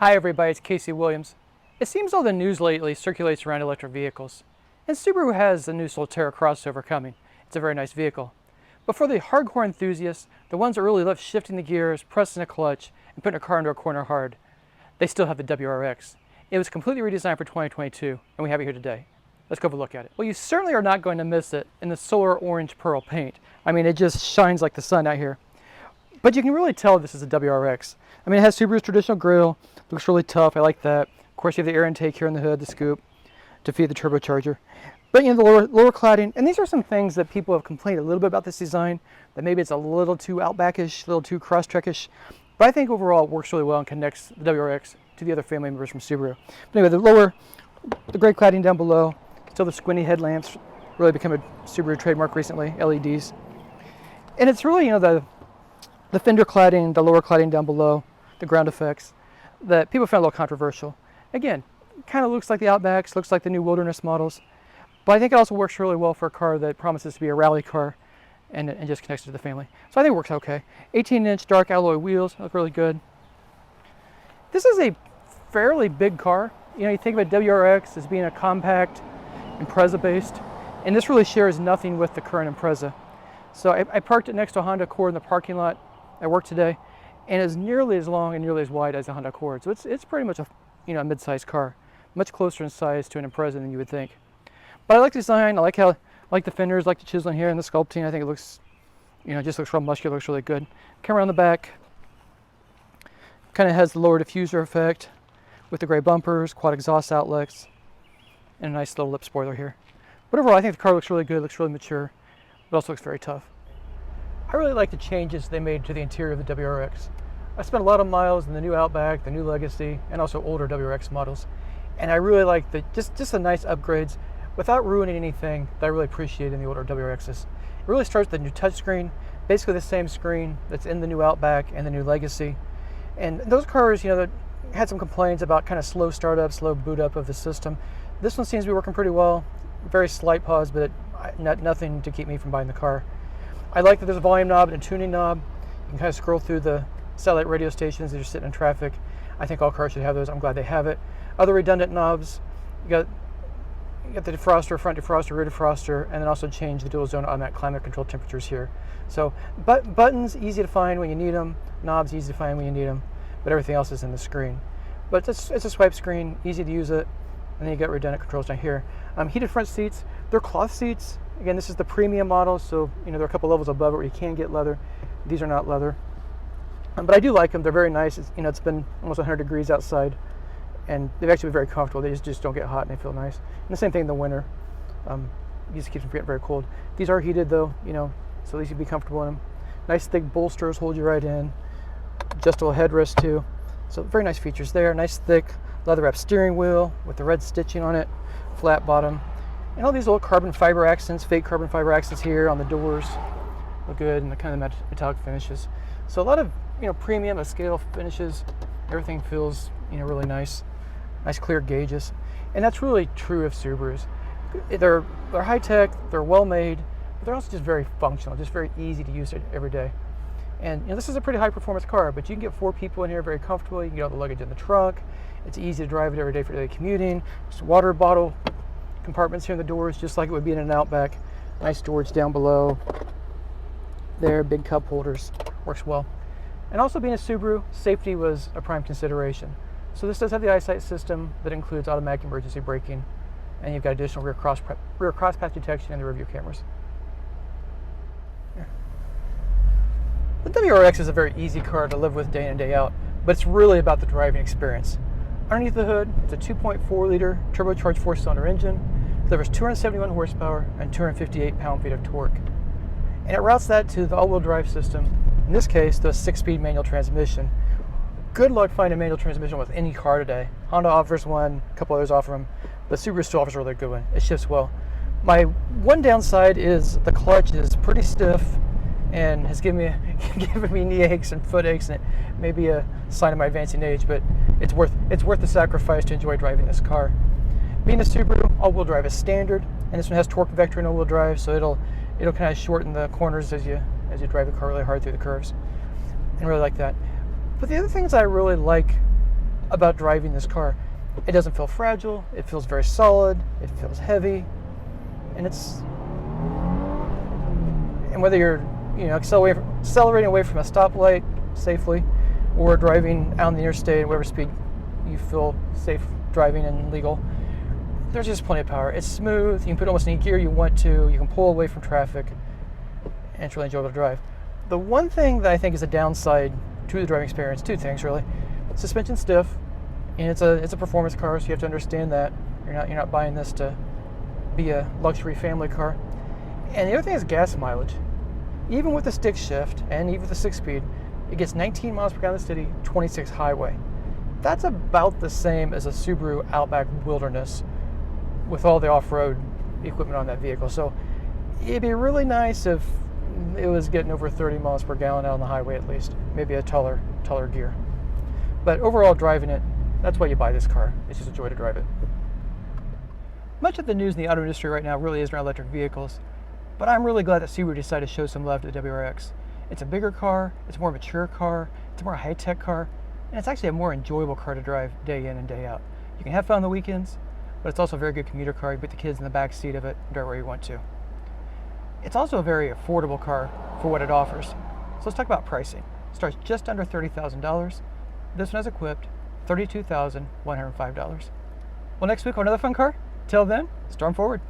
Hi everybody, it's Casey Williams. It seems all the news lately circulates around electric vehicles, and Subaru has the new Solterra crossover coming. It's a very nice vehicle. But for the hardcore enthusiasts, the ones that really love shifting the gears, pressing a clutch, and putting a car into a corner hard, they still have the WRX. It was completely redesigned for 2022, and we have it here today. Let's go have a look at it. Well, you certainly are not going to miss it in the solar orange pearl paint. I mean, it just shines like the sun out here. But you can really tell this is a WRX. I mean, it has Subaru's traditional grille, looks really tough, I like that. Of course, you have the air intake here in the hood, the scoop, to feed the turbocharger. But you know, the lower cladding, and these are some things that people have complained a little bit about this design, that maybe it's a little too outbackish, a little too Crosstrek-ish. But I think overall it works really well and connects the WRX to the other family members from Subaru. But anyway, the gray cladding down below, still the squinty headlamps, really become a Subaru trademark recently, LEDs. And it's really, you know, the fender cladding, the lower cladding down below, the ground effects, that people found a little controversial. Again, kind of looks like the Outbacks, looks like the new Wilderness models, but I think it also works really well for a car that promises to be a rally car and just connects to the family. So I think it works okay. 18-inch dark alloy wheels look really good. This is a fairly big car. You know, you think of a WRX as being a compact, Impreza-based, and this really shares nothing with the current Impreza. So I parked it next to a Honda Accord in the parking lot at work today, and it's nearly as long and nearly as wide as a Honda Accord. So it's pretty much a mid-sized car, much closer in size to an Impreza than you would think. But I like the design. I like the fenders, like the chiseling here and the sculpting. I think it looks, just looks real muscular, looks really good. Come around the back, kind of has the lower diffuser effect with the gray bumpers, quad exhaust outlets, and a nice little lip spoiler here. But overall, I think the car looks really good, looks really mature, but also looks very tough. I really like the changes they made to the interior of the WRX. I spent a lot of miles in the new Outback, the new Legacy, and also older WRX models. And I really like just the nice upgrades without ruining anything that I really appreciate in the older WRXs. It really starts with the new touchscreen, basically the same screen that's in the new Outback and the new Legacy. And those cars, that had some complaints about kind of slow startup, slow boot up of the system. This one seems to be working pretty well. Very slight pause, but nothing to keep me from buying the car. I like that there's a volume knob and a tuning knob. You can kind of scroll through the satellite radio stations as you're sitting in traffic. I think all cars should have those. I'm glad they have it. Other redundant knobs, you got the defroster, front defroster, rear defroster, and then also change the dual zone automatic climate control temperatures here. So buttons, easy to find when you need them. Knobs, easy to find when you need them. But everything else is in the screen. But it's a swipe screen, easy to use it. And then you got redundant controls down here. Heated front seats, they're cloth seats. Again, this is the premium model, so there are a couple levels above it where you can get leather. These are not leather. But I do like them. They're very nice. It's been almost 100 degrees outside, and they've actually been very comfortable. They just don't get hot, and they feel nice. And the same thing in the winter. You just keep them from getting very cold. These are heated, though, so at least you'd be comfortable in them. Nice thick bolsters hold you right in. Adjustable headrest, too. So very nice features there. Nice thick leather-wrapped steering wheel with the red stitching on it. Flat bottom. And all these little carbon fiber accents, fake carbon fiber accents here on the doors. Look good, and the kind of metallic finishes. So a lot of premium scale finishes. Everything feels really nice. Nice clear gauges, and that's really true of Subarus. They're high tech, they're well made, but they're also just very functional, just very easy to use every day. And this is a pretty high performance car, but you can get 4 people in here very comfortably. You can get all the luggage in the trunk. It's easy to drive it every day for daily commuting. Just water bottle compartments here in the doors, just like it would be in an Outback. Nice storage down below. There, big cup holders, works well. And also being a Subaru, safety was a prime consideration. So this does have the EyeSight system that includes automatic emergency braking, and you've got additional rear crosspath detection and the rear view cameras. Here. The WRX is a very easy car to live with day in and day out, but it's really about the driving experience. Underneath the hood, it's a 2.4-liter turbocharged 4-cylinder engine, delivers 271 horsepower and 258 pound-feet of torque. And it routes that to the all-wheel drive system, in this case, the 6-speed manual transmission. Good luck finding a manual transmission with any car today. Honda offers one, a couple others offer them, but Subaru still offers a really good one. It shifts well. My one downside is the clutch is pretty stiff and has given me knee aches and foot aches, and it may be a sign of my advancing age, but it's worth the sacrifice to enjoy driving this car. Being a Subaru, all-wheel drive is standard, and this one has torque vectoring all-wheel drive, so it'll kind of shorten the corners as you drive the car really hard through the curves. And really like that. But the other things I really like about driving this car. It doesn't feel fragile, it feels very solid, it feels heavy, and whether you're accelerating away from a stoplight safely or driving out on the interstate at whatever speed you feel safe driving and legal, there's just plenty of power. It's smooth, you can put almost any gear you want to, you can pull away from traffic, and it's really enjoyable to drive. The one thing that I think is a downside to the driving experience, two things really. Suspension stiff, and it's a performance car, so you have to understand that. You're not buying this to be a luxury family car. And the other thing is gas mileage. Even with the stick shift and even with the 6-speed, it gets 19 miles per gallon in the city, 26 highway. That's about the same as a Subaru Outback Wilderness with all the off-road equipment on that vehicle. So it'd be really nice if it was getting over 30 miles per gallon out on the highway at least. Maybe a taller gear. But overall, driving it, that's why you buy this car. It's just a joy to drive it. Much of the news in the auto industry right now really is around electric vehicles. But I'm really glad that Subaru decided to show some love to the WRX. It's a bigger car, it's a more mature car, it's a more high-tech car, and it's actually a more enjoyable car to drive day in and day out. You can have fun on the weekends, but it's also a very good commuter car. You put the kids in the back seat of it and drive where you want to. It's also a very affordable car for what it offers. So let's talk about pricing. It starts just under $30,000. This one has equipped $32,105. Well, next week on another fun car. Till then, storm forward.